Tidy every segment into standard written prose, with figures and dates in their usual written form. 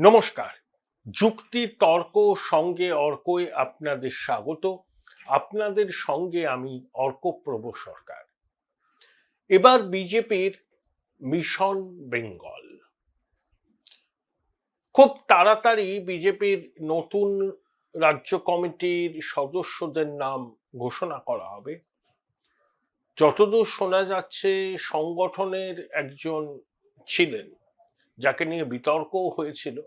নমস্কার। যুক্তি তর্ক সঙ্গে অর্কই আপনাদের স্বাগত। আপনাদের সঙ্গে আমি অর্কপ্রভ সরকার। এবার বিজেপির মিশন বেঙ্গল। খুব তাড়াতাড়ি বিজেপির নতুন রাজ্য কমিটির সদস্যদের নাম ঘোষণা করা হবে। যতদূর শোনা যাচ্ছে সংগঠনের একজন ছিলেন যাকে নিয়ে বিতর্কও হয়েছিল,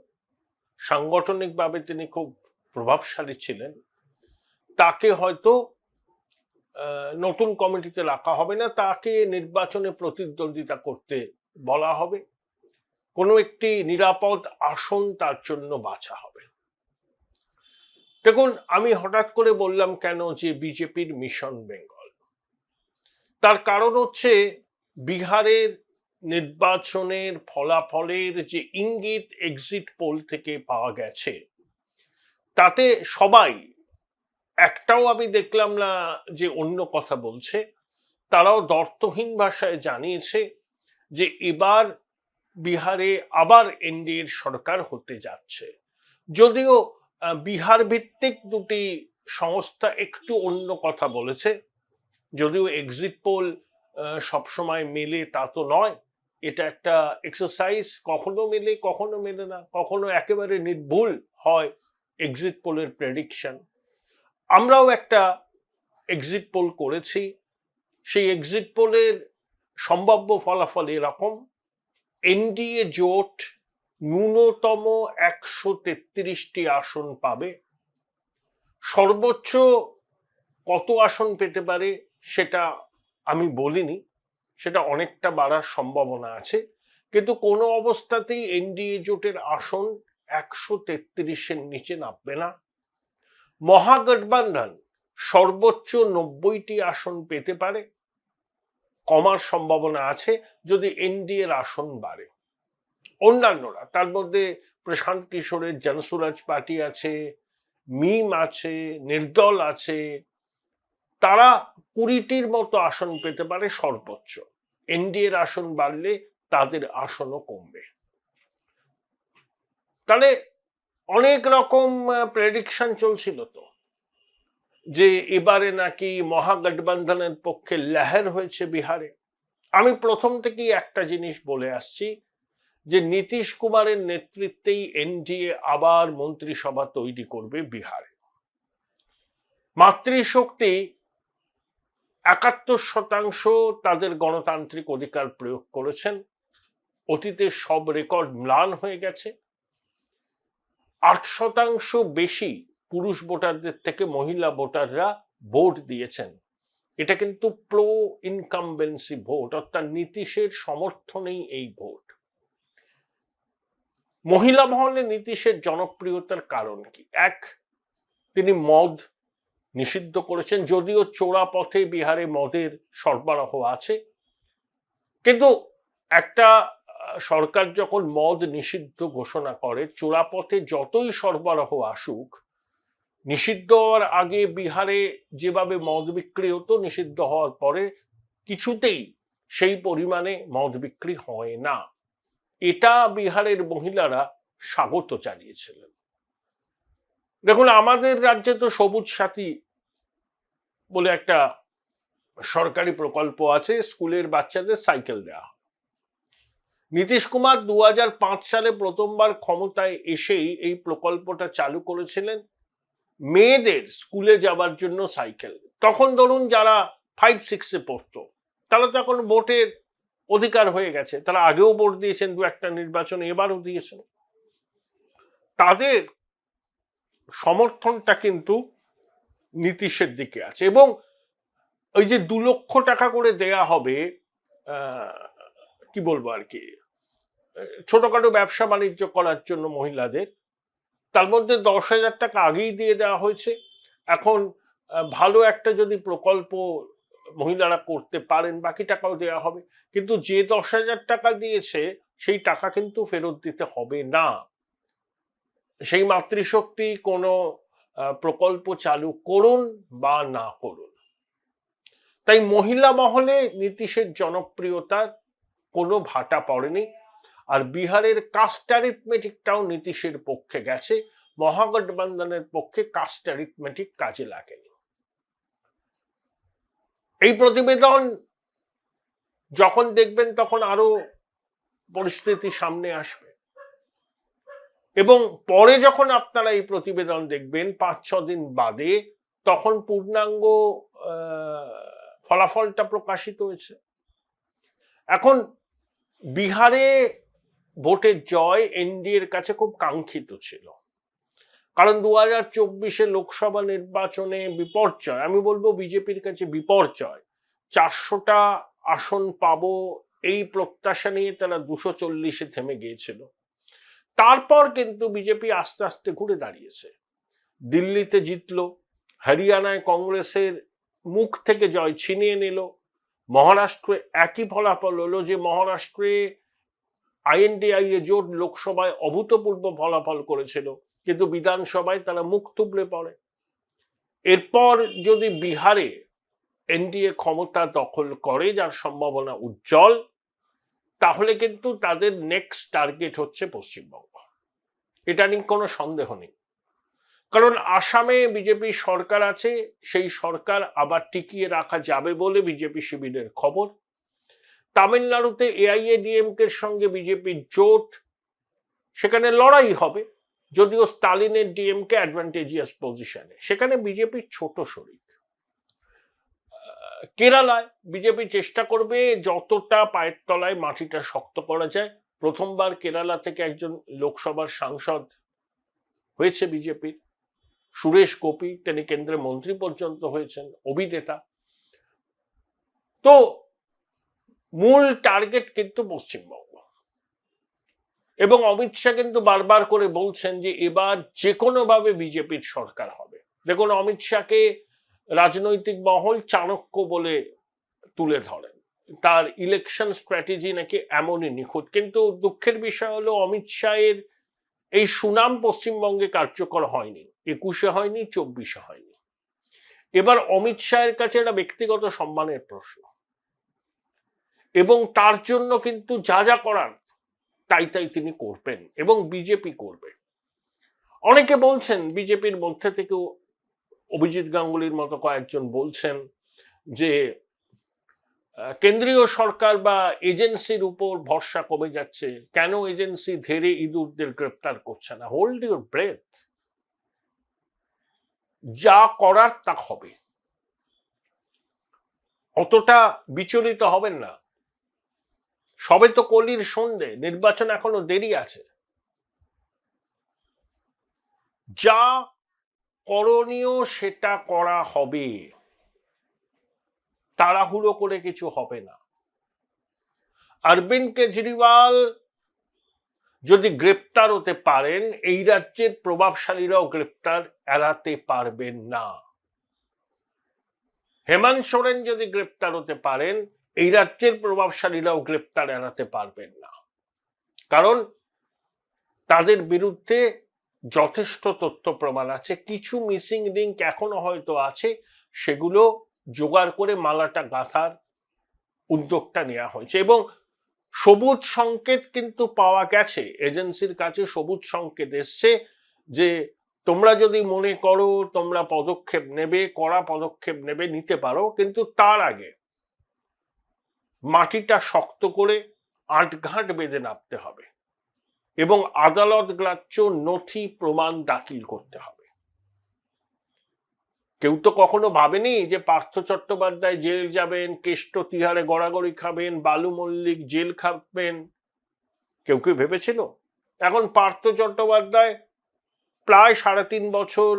সাংগঠনিকভাবে তিনি খুব প্রভাবশালী ছিলেন, তাকে হয়তো নতুন কমিটিতে রাখা হবে না, তাকে নির্বাচনে প্রতিদ্বন্দ্বিতা করতে বলা হবে, কোনো একটি নিরাপদ আসন তার জন্য বাছা হবে। দেখুন, আমি হঠাৎ করে বললাম কেন যে বিজেপির মিশন বেঙ্গল। তার কারণ হচ্ছে বিহারের নির্বাচনের ফলাফলের যে ইঙ্গিত এক্সিট পোল থেকে পাওয়া গেছে, তাতে সবাই, একটাও আমি দেখলাম না যে অন্য কথা বলছে, তারাও দ্বর্থহীন ভাষায় জানিয়েছে যে এবার বিহারে আবার এনডিএর সরকার হতে যাচ্ছে। যদিও বিহার ভিত্তিক দুটি সংস্থা একটু অন্য কথা বলেছে, যদিও এক্সিট পোল সবসময় মেলে তা তো নয়, এটা একটা এক্সারসাইজ, কখনো মেলে কখনো মেলে না, কখনো একেবারে নির্ভুল হয় এক্সিট পোলের প্রেডিকশন। আমরাও একটা এক্সিট পোল করেছি, সেই এক্সিট পোলের সম্ভাব্য ফলাফল এরকম: এনডিএ জোট ন্যূনতম 133টি আসন পাবে। সর্বোচ্চ কত আসন পেতে পারে সেটা আমি বলিনি, সেটা অনেকটা বাড়ার সম্ভাবনা আছে, কিন্তু কোনো অবস্থাতেই এনডিএ জোটের আসন 133-এর নিচে নামবে না। মহাগঠবন্ধন সর্বোচ্চ 90টি আসন পেতে পারে, কমার সম্ভাবনা আছে যদি এনডিএর আসন বাড়ে। অন্যান্যরা, তার মধ্যে প্রশান্ত কিশোরের জনসুরাজ পার্টি আছে, মিম আছে, নির্দল আছে, তারা 20টির মতো আসন পেতে পারে সর্বোচ্চ। এনডিএর আসন বাড়লে তাদের আসনও কমবে। তাহলে অনেক রকম প্রেডিকশন চলছিল তো, যে এবারে নাকি মহাগঠবন্ধনের পক্ষে লহর হয়েছে বিহারে। আমি প্রথম থেকেই একটা জিনিস বলে আসছি, যে নীতিশ কুমারের নেতৃত্বেই এনডিএ আবার মন্ত্রিসভা তৈরি করবে বিহারে। মাতৃশক্তি 71% তাদের গণতান্ত্রিক অধিকার প্রয়োগ করেছেন। অতীতে সব রেকর্ড ম্লান হয়ে গেছে। 8% বেশি পুরুষ ভোটারদের থেকে মহিলা ভোটাররা ভোট দিয়েছেন। এটা কিন্তু প্রো ইনকামবেন্সি ভোট, অর্থাৎ নীতিশের সমর্থনেই এই ভোট। মহিলা মহলে নীতিশের জনপ্রিয়তার কারণ কি? এক, তিনি মদ নিষিদ্ধ করেছেন, যদিও চোরা পথে বিহারে মদের সরবরাহ আছে, কিন্তু একটা সরকার যখন মদ নিষিদ্ধ ঘোষণা করে, চোরা পথে যতই সরবরাহ আসুক, নিষিদ্ধ হওয়ার আগে বিহারে যেভাবে মদ বিক্রি হতো, নিষিদ্ধ হওয়ার পরে কিছুতেই সেই পরিমাণে মদ বিক্রি হয় না। এটা বিহারের মহিলারা স্বাগত জানিয়েছিলেন। দেখুন, আমাদের রাজ্যে তো সবুজ সাথী বলে একটা সরকারি প্রকল্প আছে, স্কুলের বাচ্চাদের সাইকেল দেওয়া। নীতিশ কুমার 2005 সালে প্রথমবার ক্ষমতায় এসেই এই প্রকল্পটা চালু করেছিলেন, মেয়েদের স্কুলে যাবার জন্য সাইকেল। তখন ধরুন যারা 5-6-এ পড়তো, তারা তো এখন ভোটের অধিকার হয়ে গেছে, তারা আগেও ভোট দিয়েছেন, দু একটা নির্বাচনে, এবারও দিয়েছেন। তাদের সমর্থনটা কিন্তু নীতিশের দিকে আছে। এবং ওই যে 2 লক্ষ টাকা করে দেয়া হবে, কি বলবো আর কি, ছোটখাটো ব্যবসা বাণিজ্য করার জন্য মহিলাদের, তার মধ্যে 10,000 টাকা আগেই দিয়ে দেওয়া হয়েছে। এখন ভালো একটা যদি প্রকল্প মহিলারা করতে পারেন, বাকি টাকাও দেওয়া হবে। কিন্তু যে 10,000 টাকা দিয়েছে সেই টাকা কিন্তু ফেরত দিতে হবে না। সেই মাতৃশক্তি কোনো প্রকল্প চালু করুন বা না করুন। তাই মহিলা মহলে নীতিশের জনপ্রিয়তার কোনো ভাটা পড়েনি। আর বিহারের কাস্ট অ্যারিথমেটিকটাও নীতিশের পক্ষে গেছে, মহাগঠবন্ধনের পক্ষে কাস্ট অ্যারিথমেটিক কাজে লাগেনি। এই প্রতিবেদন যখন দেখবেন তখন আরো পরিস্থিতি সামনে আসবে, এবং পরে যখন আপনারা এই প্রতিবেদন দেখবেন 5-6 দিন বাদে, তখন পূর্ণাঙ্গ ফলাফলটা প্রকাশিত হয়েছে। এখন বিহারে ভোটের জয় এনডিএর কাছে খুব কাঙ্ক্ষিত ছিল, কারণ 2024-এ লোকসভা নির্বাচনে বিপর্যয়, আমি বলবো বিজেপির কাছে বিপর্যয়, 400টা আসন পাবো এই প্রত্যাশা নিয়ে তারা 240-এ থেমে গিয়েছিল। তারপর কিন্তু বিজেপি আস্তে আস্তে ঘুরে দাঁড়িয়েছে, দিল্লিতে জিতলো, হরিয়ানায় কংগ্রেসের মুখ থেকে জয় ছিনিয়ে নিল, মহারাষ্ট্রে একই ফলাফল হলো, যে মহারাষ্ট্রে আইএনডিআইএ জোট লোকসভায় অভূতপূর্ব ফলাফল করেছিল, কিন্তু বিধানসভায় তারা মুখ থুবড়ে পড়ে। এরপর যদি বিহারে এনডিএ ক্ষমতা দখল করে, যার সম্ভাবনা উজ্জ্বল, তাহলে কিন্তু তাদের নেক্সট টার্গেট হচ্ছে পশ্চিমবঙ্গ, এটা নিয়ে কোনো সন্দেহ নেই। কারণ আসামে বিজেপি সরকার আছে, সেই সরকার আবার টিকিয়ে রাখা যাবে বলে বিজেপি শিবিরের খবর। তামিলনাড়ুতে এআইএডিএমকের সঙ্গে বিজেপির জোট, সেখানে লড়াই হবে, যদিও স্টালিনের ডিএমকে অ্যাডভান্টেজিয়াস পজিশনে, সেখানে বিজেপির ছোট শরিক। কেরালায় বিজেপি চেষ্টা করবে যতটা পায়ের তলায় মাটিটা শক্ত করা যায়। প্রথমবার কেরালা থেকে একজন লোকসভার সাংসদ হয়েছে বিজেপির, সুরেশ গোপী, তিনি কেন্দ্রের মন্ত্রী পর্যন্ত হয়েছেন, অভিনেতা। তো মূল টার্গেট কিন্তু পশ্চিমবঙ্গ, এবং অমিত শাহ কিন্তু বারবার করে বলছেন যে এবার যে কোনো ভাবে বিজেপির সরকার হবে। দেখুন, অমিত শাহকে রাজনৈতিক মহল চাণক্য বলে তুলে ধরেন, তার ইলেকশন স্ট্র্যাটেজি নাকি এমনই নিখুঁত, কিন্তু দুঃখের বিষয় হলো অমিত শাহের এই সুনাম পশ্চিমবঙ্গে কার্যকর হয়নি, 21-এ হয়নি, 24-এ হয়নি। এবার অমিত শাহের কাছে এটা ব্যক্তিগত সম্মানের প্রশ্ন, এবং তার জন্য কিন্তু যা যা করার তাই তাই তিনি করবেন, এবং বিজেপি করবে। অনেকে বলছেন, বিজেপির মধ্যে থেকেও অভিজিৎ গাঙ্গুলির মতো কয়েকজন বলছেন যে কেন্দ্রীয় সরকার বা এজেন্সির উপর ভরসা কমে যাচ্ছে, কেন এজেন্সি ধীরে ইঁদুরদের গ্রেপ্তার করছে না। হোল্ড ইউর ব্রেথ, যা করার তা হবে, অতটা বিচলিত হবেন না। সবে তো কলির সন্ধে, নির্বাচন এখনো দেরি আছে। যা করণীয় সেটা করা হবে, তাড়াহুড়ো করে কিছু হবে না। অরবিন্দ কেজরিওয়াল যদি গ্রেপ্তার হতে পারেন, এই রাজ্যের প্রভাবশালীরাও গ্রেপ্তার এড়াতে পারবেন না। হেমন্ত সোরেন যদি গ্রেপ্তার হতে পারেন, এই রাজ্যের প্রভাবশালীরাও গ্রেপ্তার এড়াতে পারবেন না, কারণ তাদের বিরুদ্ধে যথেষ্ট তথ্য প্রমাণ আছে। কিছু মিসিং লিঙ্ক এখনো হয়তো আছে, সেগুলো জোগাড় করে মালাটা গাঁথার উদ্যোগটা নেওয়া হয়েছে, এবং সবুজ সংকেত কিন্তু পাওয়া গেছে, এজেন্সির কাছে সবুজ সংকেত এসছে যে তোমরা যদি মনে করো তোমরা পদক্ষেপ নেবে, কড়া পদক্ষেপ নেবে, নিতে পারো, কিন্তু তার আগে মাটিটা শক্ত করে আঁটঘাঁট বেঁধে নামতে হবে, এবং আদালত গ্রাহ্য নথি প্রমাণ দাখিল করতে হবে। কেউ তো কখনো ভাবেনি যে পার্থ চট্টোপাধ্যায় জেল যাবেন, কেষ্ট তিহারে গড়াগড়ি খাবেন, বালু মল্লিক জেল খাবেন, কেউ কেউ ভেবেছিল? এখন পার্থ চট্টোপাধ্যায় প্রায় 3.5 বছর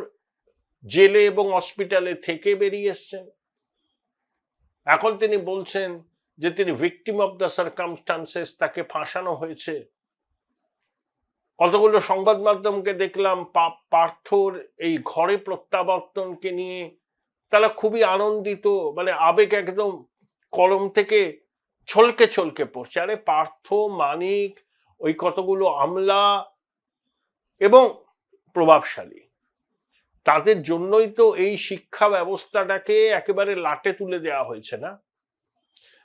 জেলে এবং হসপিটালে থেকে বেরিয়ে এসছেন। এখন তিনি বলছেন যে তিনি ভিকটিম অফ দ্য সার্কামস্টান্সেস, তাকে ফাঁসানো হয়েছে। কতগুলো সংবাদ মাধ্যমকে দেখলাম পার্থর এই ঘরে প্রত্যাবর্তনকে নিয়ে তারা খুবই আনন্দিত, মানে আবেগ একদম কলম থেকে ছলকে ছলকে পড়ছে। আরে পার্থ, মানিক, ওই কতগুলো আমলা এবং প্রভাবশালী, তাদের জন্যই তো এই শিক্ষা ব্যবস্থাটাকে একেবারে লাটে তুলে দেওয়া হয়েছে না।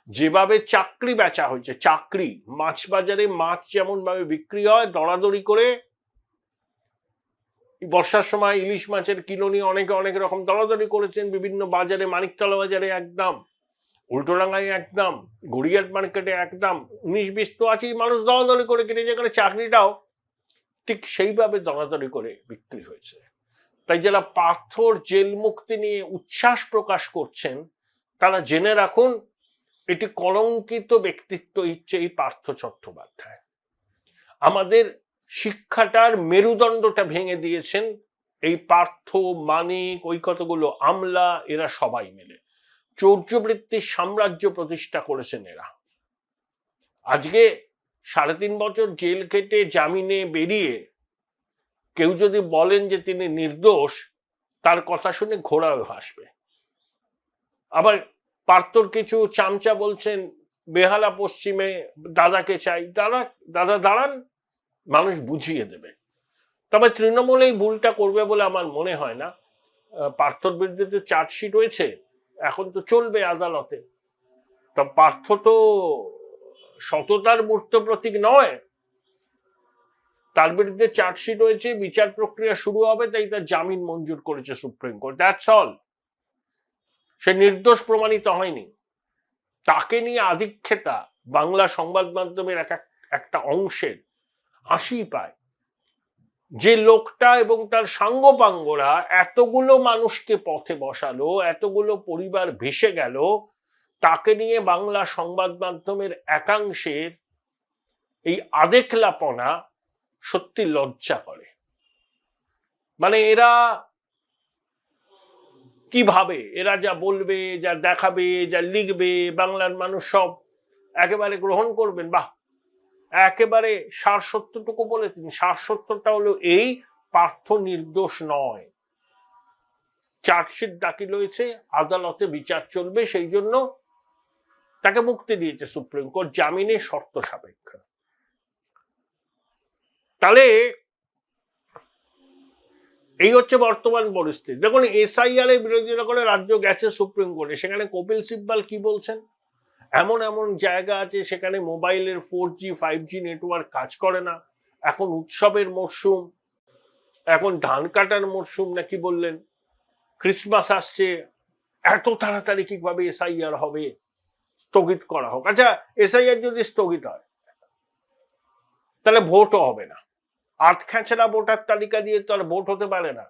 যেভাবে চাকরি বেচা হয়েছে, চাকরি, মাছ বাজারে মাছ যেমন ভাবে বিক্রি হয় দরাদরি করে, বর্ষার সময় ইলিশ মাছের কিলো নিয়ে অনেকে অনেক রকম দরাদরি করেছেন, বিভিন্ন বাজারে, মানিকতলা বাজারে একদম, উল্টোডাঙ্গায় একদম, গড়িয়াট মার্কেটে একদম, 19-20 তো আছেই, মানুষ দরাদরি করে কিনে, যেখানে চাকরিটাও ঠিক সেইভাবে দরাদরি করে বিক্রি হয়েছে। তাই যারা পার্থর জেল মুক্তি নিয়ে উচ্ছ্বাস প্রকাশ করছেন তারা জেনে রাখুন, এটি কলঙ্কিত ব্যক্তিত্ব হচ্ছে এই পার্থ চট্টোপাধ্যায়। আমাদের শিক্ষাটার মেরুদণ্ডটা ভেঙে দিয়েছেন এই পার্থ, মানিক, ওই কতগুলো আমলা, এরা সবাই মিলে চৌর্যবৃত্তির সাম্রাজ্য প্রতিষ্ঠা করেছেন এরা। আজকে 3.5 বছর জেল কেটে জামিনে বেরিয়ে কেউ যদি বলেন যে তিনি নির্দোষ, তার কথা শুনে ঘোড়াও হাসবে। আবার পার্থর কিছু চামচা বলছেন বেহালা পশ্চিমে দাদাকে চাই, দাদা দাঁড়ান, মানুষ বুঝিয়ে দেবে। তবে তৃণমূল এই ভুলটা করবে বলে আমার মনে হয় না। পার্থর বিরুদ্ধে চার্জশিট হয়েছে, এখন তো চলবে আদালতে। তা পার্থ তো সততার মূর্ত প্রতীক নয়, তার বিরুদ্ধে চার্জশিট হয়েছে, বিচার প্রক্রিয়া শুরু হবে, তাই তার জামিন মঞ্জুর করেছে সুপ্রিম কোর্ট, দ্যাটস অল। সে নির্দোষ প্রমাণিত হয়নি। তাকে নিয়ে আধিক্ষেতা বাংলা সংবাদ মাধ্যমের একটা অংশের হাসি পায়। যে লোকটা এবং তার সাঙ্গপাঙ্গরা এতগুলো মানুষকে পথে বসালো, এতগুলো পরিবার ভেসে গেল, তাকে নিয়ে বাংলা সংবাদ মাধ্যমের একাংশের এই আদেখলাপনা সত্যি লজ্জা করে। মানে এরা কিভাবে, এরা যা বলবে, যা দেখাবে, যা লিখবে, বাংলার মানুষ সব একেবারে গ্রহণ করবেন? বাহ, একেবারে সারসত্যটুকু বলেছেন। সারসত্যটা হলো এই, পার্থ নির্দোষ নয়। চার্জশিট দাখিল হয়েছে, আদালতে বিচার চলবে, সেই জন্য তাকে মুক্তি দিয়েছে সুপ্রিম কোর্ট জামিনের শর্ত সাপেক্ষ। তাহলে এই হচ্ছে বর্তমান পরিস্থিতি। দেখুন, এসআইআর এর বিরোধিতা করে রাজ্য গেছে সুপ্রিম কোর্টে, সেখানে কপিল সিব্বল কি বলছেন, এমন এমন জায়গা আছে সেখানে মোবাইলের 4G 5G নেটওয়ার্ক কাজ করে না, এখন উৎসবের মরশুম, এখন ধান কাটার মরশুম নাকি বললেন, ক্রিসমাস আসছে, এত তাড়াতাড়ি কিভাবে এসআইআর হবে, স্থগিত করা হোক। আচ্ছা, এসআইআর যদি স্থগিত হয় তাহলে ভোটও হবে না, আধখ্যাঁচড়া ভোটার তালিকা দিয়ে তো আর ভোট হতে পারে না।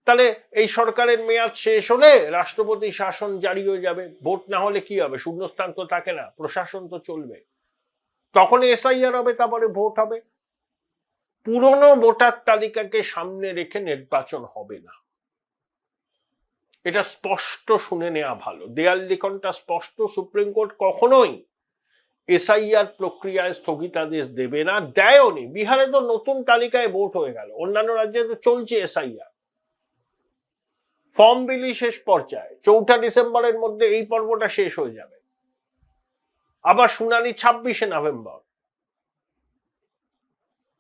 তাহলে এই সরকারের মেয়াদ শেষ হলে রাষ্ট্রপতি শাসন জারি হয়ে যাবে, ভোট না হলে কি হবে, শূন্যস্থান তো থাকে না, প্রশাসন তো চলবে, তখন এসআইআর হবে, তারপরে ভোট হবে। পুরনো ভোটার তালিকাকে সামনে রেখে নির্বাচন হবে না, এটা স্পষ্ট শুনে নেওয়া ভালো। দেয়াল লিখনটা স্পষ্ট, সুপ্রিম কোর্ট কখনোই এসআইআর প্রক্রিয়ায় স্থগিতাদেশ দেবে না, দেয়নি। বিহারে তো নতুন তালিকায় ভোট হয়ে গেল, অন্যান্য রাজ্যে তো চলছে এসআইআর, ফর্ম বিলি শেষ পর্যায়ে, 4 ডিসেম্বরের মধ্যে এই পর্বটা শেষ হয়ে যাবে, আবার শুনানি 26শে নভেম্বর।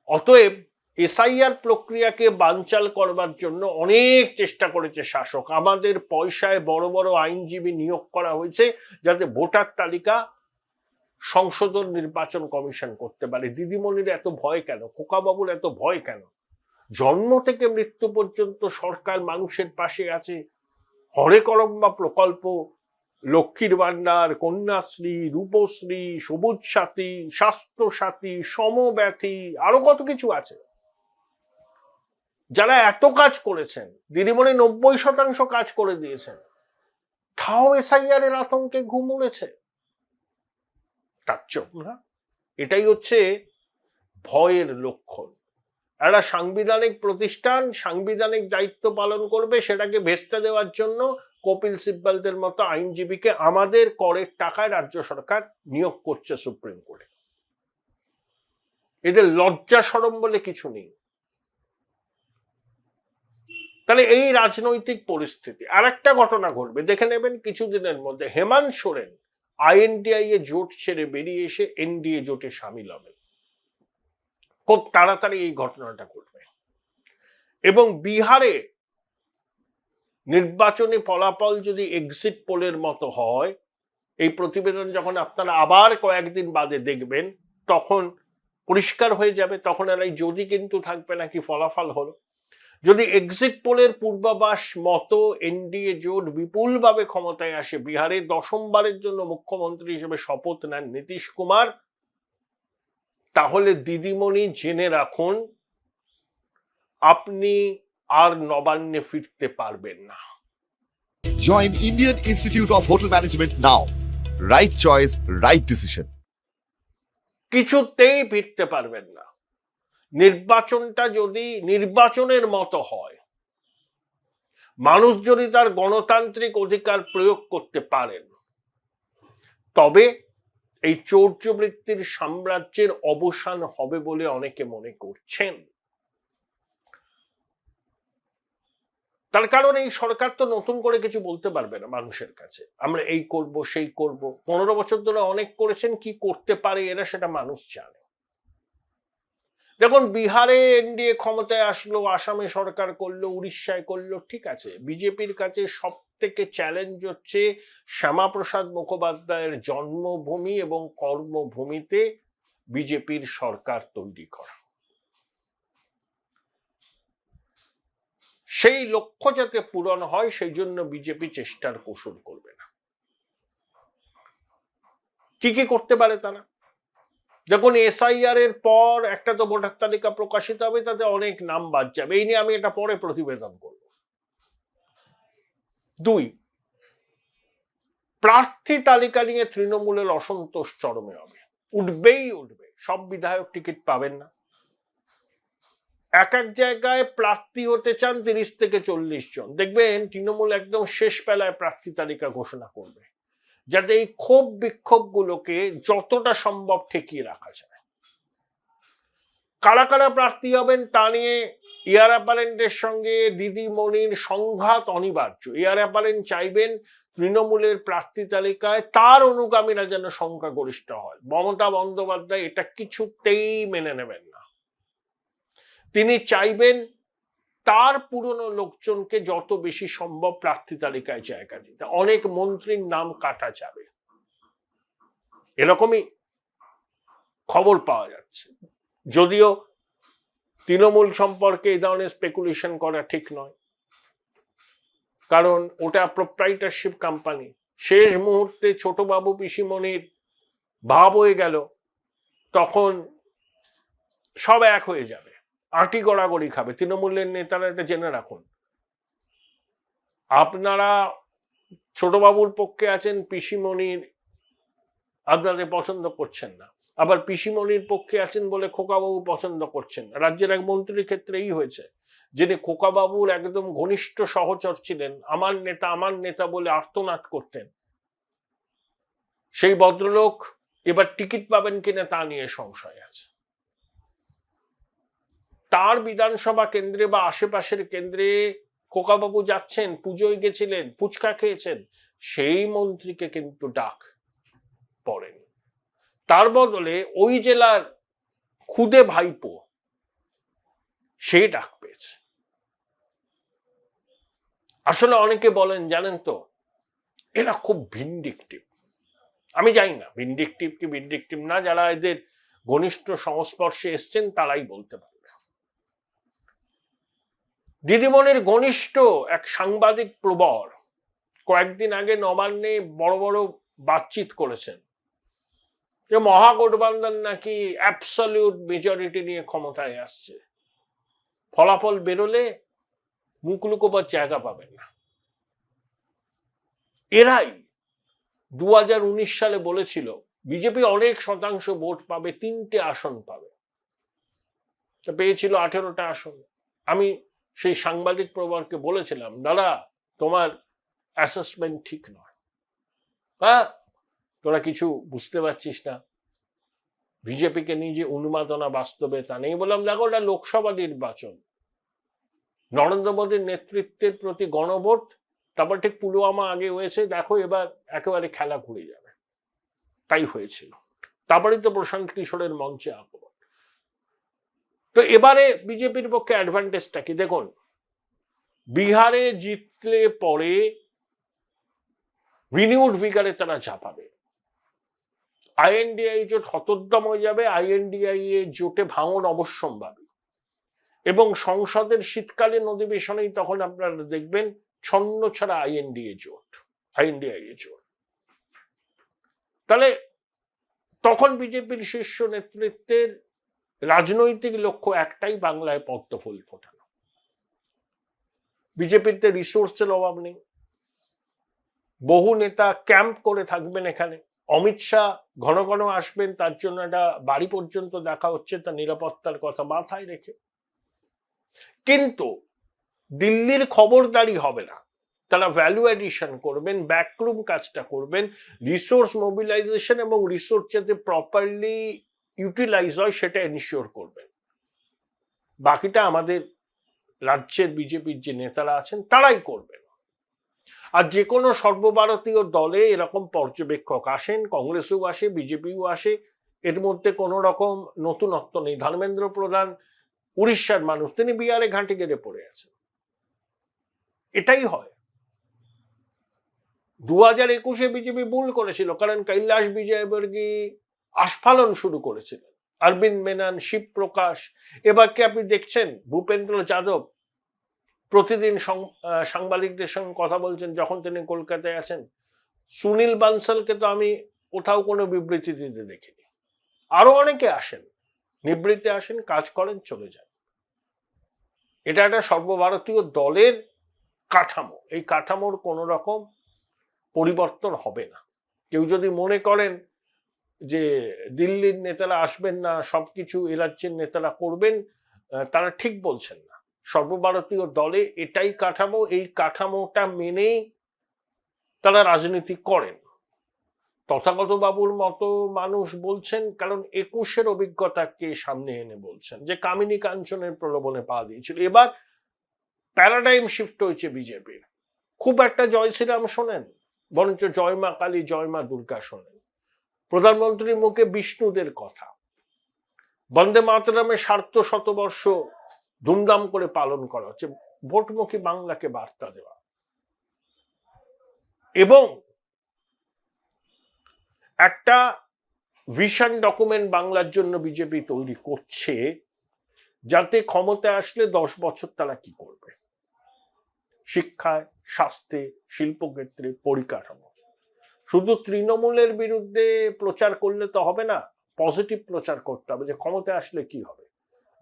অতএব এসআইআর প্রক্রিয়াকে বানচাল করবার জন্য অনেক চেষ্টা করেছে শাসক। আমাদের পয়সায় বড় বড় আইনজীবী নিয়োগ করা হয়েছে যাতে ভোটার তালিকা সংশোধন নির্বাচন কমিশন করতে পারে। দিদিমণির এত ভয় কেন, খোকাবাবুর এত ভয় কেন? জন্ম থেকে মৃত্যু পর্যন্ত সরকার মানুষের পাশে আছে। হরে করম্বা প্রকল্প, লক্ষ্মীর ভান্ডার, কন্যাশ্রী, রূপশ্রী, সবুজ সাথী, স্বাস্থ্য সাথী, সমব্যথী, আরো কত কিছু আছে। যারা এত কাজ করেছেন, দিদিমণি 90% কাজ করে দিয়েছেন, তাও এসআইআর এর আতঙ্কে ঘুম উড়েছে। না, এটাই হচ্ছে ভয়ের লক্ষণ। একটা সাংবিধানিক প্রতিষ্ঠান সাংবিধানিক দায়িত্ব পালন করবে, সেটাকে ভেস্তে দেওয়ার জন্য কপিল সিব্বলদের মতো আইনজীবীকে আমাদের করের টাকায় রাজ্য সরকার নিয়োগ করছে সুপ্রিম কোর্টে। এদের লজ্জা শরম বলে কিছু নেই। তাহলে এই রাজনৈতিক পরিস্থিতি, আর একটা ঘটনা ঘটবে দেখে নেবেন কিছুদিনের মধ্যে, হেমন্ত সোরেন আইএনডিআই এ জোট ছেড়ে বেরিয়ে এসে এনডিএ জোটে সামিল হবে। খুব তাড়াতাড়ি এই ঘটনাটা ঘটবে। এবং বিহারে নির্বাচনী ফলাফল যদি এক্সিট পোলের মতো হয় এই প্রতিবেদন যখন আপনারা আবার কয়েকদিন বাদে দেখবেন তখন পরিষ্কার হয়ে যাবে, তখন আর এই যদি কিন্তু থাকবে না, কি ফলাফল হলো। যদি এক্সিট পোলের পূর্বাভাস মতো এনডিএ জোট বিপুলভাবে ক্ষমতায় আসে, বিহারে দশমবারের জন্য মুখ্যমন্ত্রী হিসেবে শপথ নেন নীতিশ কুমার, তাহলে দিদিমণি জেনে রাখুন, আপনি আর নবান্নে ফিরতে পারবেন না। Join Indian Institute of Hotel Management now. Right choice, right decision. কিছুতেই ফিরতে পারবেন না। নির্বাচনটা যদি নির্বাচনের মতো হয়, মানুষ যদি তার গণতান্ত্রিক অধিকার প্রয়োগ করতে পারেন, তবে এই চৌর্যবৃত্তির সাম্রাজ্যের অবসান হবে বলে অনেকে মনে করছেন। তার কারণ এই সরকার তো নতুন করে কিছু বলতে পারবে না মানুষের কাছে, আমরা এই করব সেই করব। 15 বছর ধরে অনেক করেছেন, কি করতে পারে এরা সেটা মানুষ জানে। দেখুন, বিহারে এনডিএ ক্ষমতায় আসলো, আসামে সরকার করলো, উড়িষ্যায় করলো, ঠিক আছে। বিজেপির কাছে সব থেকে চ্যালেঞ্জ হচ্ছে শ্যামাপ্রসাদ মুখোপাধ্যায়ের জন্মভূমি এবং কর্মভূমিতে বিজেপির সরকার তৈরি করা। সেই লক্ষ্য যাতে পূরণ হয় সেই জন্য বিজেপি চেষ্টার কসুর করবে না। কি কি করতে পারে তারা? দেখুন, এসআইআর এর পর একটা তো ভোটার তালিকা প্রকাশিত হবে, তাতে অনেক নাম বাদ যাবে। এই নিয়ে আমি এটা পরে প্রতিবেদন করব। 2, প্রার্থী তালিকা নিয়ে তৃণমূলের অসন্তোষ চরমে হবে, উঠবেই উঠবে। সব বিধায়ক টিকিট পাবেন না। এক এক জায়গায় প্রার্থী হতে চান 30 থেকে 40 জন। দেখবেন তৃণমূল একদম শেষ বেলায় প্রার্থী তালিকা ঘোষণা করবে, যাতে এই ক্ষোভ বিক্ষোভগুলোকে যতটা সম্ভব ঠেকিয়ে রাখা যায়। কারা কারা প্রার্থী হবেন তা নিয়ে এয়ার অ্যাপারেন্টের সঙ্গে দিদিমণির সংঘাত অনিবার্য। এয়ার অ্যাপারেন্ট চাইবেন তৃণমূলের প্রার্থী তালিকায় তার অনুগামীরা যেন সংখ্যাগরিষ্ঠ হয়। মমতা বন্দ্যোপাধ্যায় এটা কিছুতেই মেনে নেবেন না। তিনি চাইবেন তার পুরনো লোকজনকে যত বেশি সম্ভব প্রার্থী তালিকায় জায়গা দিতে। অনেক মন্ত্রীর নাম কাটা যাবে, এরকমই খবর পাওয়া যাচ্ছে। যদিও তৃণমূল সম্পর্কে এই ধরনের স্পেকুলেশন করা ঠিক নয়, কারণ ওটা প্রোপ্রাইটারশিপ কোম্পানি। শেষ মুহূর্তে ছোটবাবু পিসিমণির ভাব হয়ে গেল, তখন সব এক হয়ে যাবে, আঁটি গড়াগড়ি খাবে। তৃণমূলের নেতারা এটা জেনে রাখুন, আপনারা ছোটবাবুর পক্ষে আছেন, পিসিমণির আপনাদের পছন্দ করছেন না, আবার পিসিমণির পক্ষে আছেন বলে খোকাবাবু পছন্দ করছেন না। রাজ্যের এক মন্ত্রীর ক্ষেত্রে এই হয়েছে, যিনি খোকাবাবুর একদম ঘনিষ্ঠ সহচর ছিলেন, আমার নেতা বলে আর্তনাদ করতেন, সেই ভদ্রলোক এবার টিকিট পাবেন কিনা তা নিয়ে সংশয় আছে। তার বিধানসভা কেন্দ্রে বা আশেপাশের কেন্দ্রে খোকাবাবু যাচ্ছেন, পুজোয় গেছিলেন, ফুচকা খেয়েছেন, সেই মন্ত্রীকে কিন্তু ডাক পড়েনি। তার বদলে ওই জেলার খুদে ভাইপো সে ডাক পেয়েছে। আসলে অনেকে বলেন, জানেন তো, এরা খুব ভিন্ডিকটিভ। আমি জানি না ভিন্ডিকটিভ কি ভিন্ডিকটিভ না, যারা এদের ঘনিষ্ঠ সংস্পর্শে এসছেন তারাই বলতে পারবে। দিদিমণির ঘনিষ্ঠ এক সাংবাদিক প্রবর কয়েকদিন আগে নবান্নে বড় বড় বাতচিত করেছেন যে মহাগঠবন্ধন নাকি অ্যাবসলিউট মেজরিটি নিয়ে ক্ষমতায় আসছে, ফলাফল বেরোলে মুখ লুকোবার জায়গা পাবেন না। এরাই 2019 সালে বলেছিল বিজেপি অনেক শতাংশ ভোট পাবে, 3টে আসন পাবে, তা পেয়েছিল 18টা আসন। আমি সেই সাংবাদিক প্রবরকে বলেছিলাম, দাদা তোমার অ্যাসেসমেন্ট ঠিক নয়, হ্যাঁ তোরা কিছু বুঝতে পারছিস না, বিজেপিকে নিয়ে যে উন্মাদনা বাস্তবে তা নেই। বললাম, দেখো ওটা লোকসভা নির্বাচন, নরেন্দ্র মোদীর নেতৃত্বের প্রতি গণভোট, তারপর ঠিক পুলওয়ামা আগে হয়েছে, দেখো এবার একেবারে খেলা ঘুরে যাবে। তাই হয়েছিল, তারপরেই তো প্রশান্ত কিশোরের মঞ্চে আক্রমণ। তো এবারে বিজেপির পক্ষে অ্যাডভান্টেজটা কি দেখুন, বিহারে জিতলে পরে রিনিউড ভিগারে তারা ঝাঁপাবে। আইএনডিআই জোট হতোদ্যম হয়ে যাবে, আইএনডিআই এর জোটে ভাঙন অবশ্যম্ভাবী, এবং সংসদের শীতকালীন অধিবেশনেই তখন আপনারা দেখবেন ছন্ন ছাড়া আইএনডিআই জোট। তাহলে তখন বিজেপির শীর্ষ নেতৃত্বের রাজনৈতিক লক্ষ্য একটাই, বাংলায় পদ্ম ফুল ফোটানো। বিজেপিতে রিসোর্সের অভাব নেই, বহু নেতা ক্যাম্প করে থাকবেন এখানে, অমিত শাহ ঘন ঘন আসবেন, তার জন্য একটা বাড়ি পর্যন্ত দেখা হচ্ছে, তার নিরাপত্তার কথা মাথায় রেখে। কিন্তু দিল্লির খবরদারি হবে না, তারা ভ্যালু এডিশন করবেন, ব্যাকরুম কাজটা করবেন, রিসোর্স মোবিলাইজেশন এবং রিসোর্স যাতে প্রপারলি ইউটিলাইজ হয় সেটা এনশিওর করবেন। বাকিটা আমাদের রাজ্যের বিজেপির যে নেতারা আছেন তারাই করবেন। আর যে কোনো সর্বভারতীয় দলে এরকম পর্যবেক্ষক আসেন, কংগ্রেসও আসে, বিজেপিও আসে, এর মধ্যে কোনো রকম নতুনত্ব নেই। ধর্মেন্দ্র প্রধান উড়িষ্যার মানুষ, তিনি বিহারে ঘাঁটি গেড়ে পড়ে আছেন। এটাই হয়। 2021-এ বিজেপি ভুল করেছিল, কারণ কৈলাস বিজয়বর্গী আস্ফালন শুরু করেছিলেন, অরবিন্দ মেনন, শিবপ্রকাশ। এবার কি আপনি দেখছেন ভূপেন্দ্র যাদব প্রতিদিন সাংবাদিকদের সঙ্গে কথা বলছেন যখন তিনি কলকাতায় আছেন? সুনীল বানসালকে তো আমি কোথাও কোনো বিবৃতি দিতে দেখিনি। আরো অনেকে আসেন, নিবৃত্তে আসেন, কাজ করেন, চলে যান। এটা একটা সর্বভারতীয় দলের কাঠামো, এই কাঠামোর কোনো রকম পরিবর্তন হবে না। কেউ যদি মনে করেন যে দিল্লির নেতারা আসবেন না, সবকিছু এ রাজ্যের নেতারা করবেন, তারা ঠিক বলছেন না। সর্বভারতীয় দলে এটাই কাঠামো, এই কাঠামোটা মেনেই তারা রাজনীতি করেন। তথাগত বাবুর মতো মানুষ বলছেন, কারণ 21-এর অভিজ্ঞতাকে সামনে এনে বলছেন যে কামিনী কাঞ্চনের প্রলোভনে পা দিয়েছিল। এবার প্যারাডাইম শিফট হয়েছে বিজেপির। খুব একটা জয় শ্রীরাম শোনেন, বরঞ্চ জয় মা কালী, জয় মা দুর্গা শোনেন। প্রধানমন্ত্রীর মুখে বিষ্ণুদের কথা, বন্দে মাতরমের 150 ধুমধাম করে পালন করা হচ্ছে, ভোটমুখী বাংলাকে বার্তা দেওয়া। এবং একটা ভিশন ডকুমেন্ট বাংলার জন্য বিজেপি তৈরি করছে, যাতে ক্ষমতায় আসলে 10 বছর তারা কি করবে, শিক্ষায়, স্বাস্থ্যে, শিল্পক্ষেত্রে, পরিকাঠামো। শুধু তৃণমূলের বিরুদ্ধে প্রচার করলে তো হবে না, পজিটিভ প্রচার করতে হবে যে ক্ষমতায় আসলে কি হবে,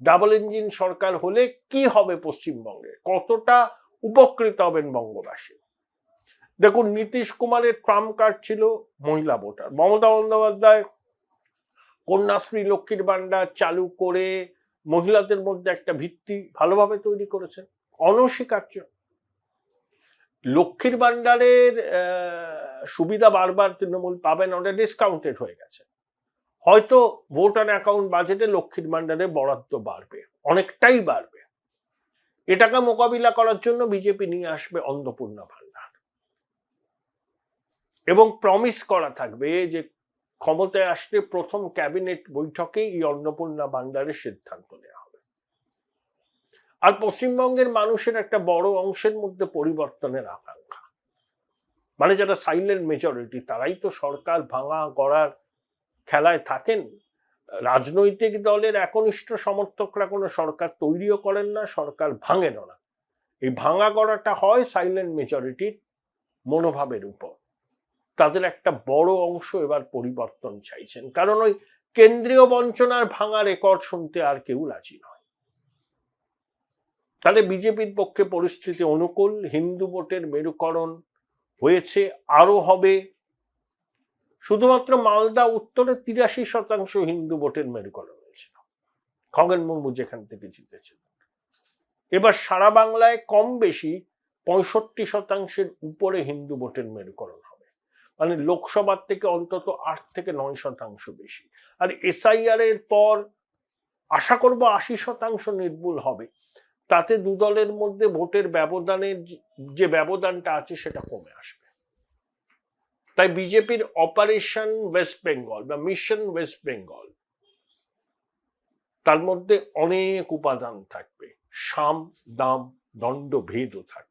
ডাবল ইঞ্জিন সরকার হলে কি হবে পশ্চিমবঙ্গে, কতটা উপকৃত হবেন বঙ্গবাসী। দেখুন, নীতিশ কুমারের ট্রাম্প কার্ড ছিল মহিলা ভোটার। মমতা বন্দ্যোপাধ্যায় কন্যাশ্রী, লক্ষ্মীর ভান্ডার চালু করে মহিলাদের মধ্যে একটা ভিত্তি ভালোভাবে তৈরি করেছেন, অনস্বীকার্য। লক্ষ্মীর ভান্ডারের সুবিধা বারবার তৃণমূল পাবেন, ওটা ডিসকাউন্টেড হয়ে গেছে। হয়তো ভোট অ্যান্ড অ্যাকাউন্ট বাজেটে লক্ষ্মীর ভান্ডারে বরাদ্দ বাড়বে, অনেকটাই বাড়বে। এটাকে মোকাবিলা করার জন্য বিজেপি নিয়ে আসবে অন্নপূর্ণা ভান্ডার, এবং প্রমিস করা থাকবে যে ক্ষমতায় আসলে প্রথম ক্যাবিনেট বৈঠকেই এই অন্নপূর্ণা ভান্ডারের সিদ্ধান্ত নেওয়া হবে। আর পশ্চিমবঙ্গের মানুষের একটা বড় অংশের মধ্যে পরিবর্তনের আকাঙ্ক্ষা, মানে যারা সাইলেন্ট মেজরিটি, তারাই তো সরকার ভাঙা গড়ার খেলায় থাকেন। রাজনৈতিক দলের একনিষ্ঠ সমর্থকরা কোনো সরকার তৈরিও করেন না, সরকার ভাঙেনও না। এই ভাঙা গড়াটা হয় সাইলেন্ট মেজরিটির মনোভাবের উপর। তাদের একটা বড় অংশ এবার পরিবর্তন চাইছেন, কারণ ওই কেন্দ্রীয় বঞ্চনার ভাঙা রেকর্ড শুনতে আর কেউ রাজি নয়। তাহলে বিজেপির পক্ষে পরিস্থিতি অনুকূল, হিন্দু ভোটের মেরুকরণ হয়েছে, আরো হবে। শুধুমাত্র মালদা উত্তরে 83% হিন্দু ভোটের মেরুকরণ হয়েছিল, খগেন মুর্মু যেখান থেকে জিতেছেন। এবার সারা বাংলায় কম বেশি 65% উপরে হিন্দু ভোটের মেরুকরণ হবে, মানে লোকসভার থেকে অন্তত 8 থেকে 9% বেশি। আর এসআইআর এর পর আশা করব 80% নির্ভুল হবে। তাতে দু দলের মধ্যে ভোটের ব্যবধানের যে ব্যবধানটা আছে সেটা কমে আসবে। তাই বিজেপির অপারেশন ওয়েস্ট বেঙ্গল বা মিশন ওয়েস্ট বেঙ্গল, তার মধ্যে অনেক উপাদান থাকবে, সাম দাম দণ্ড ভেদও থাকবে।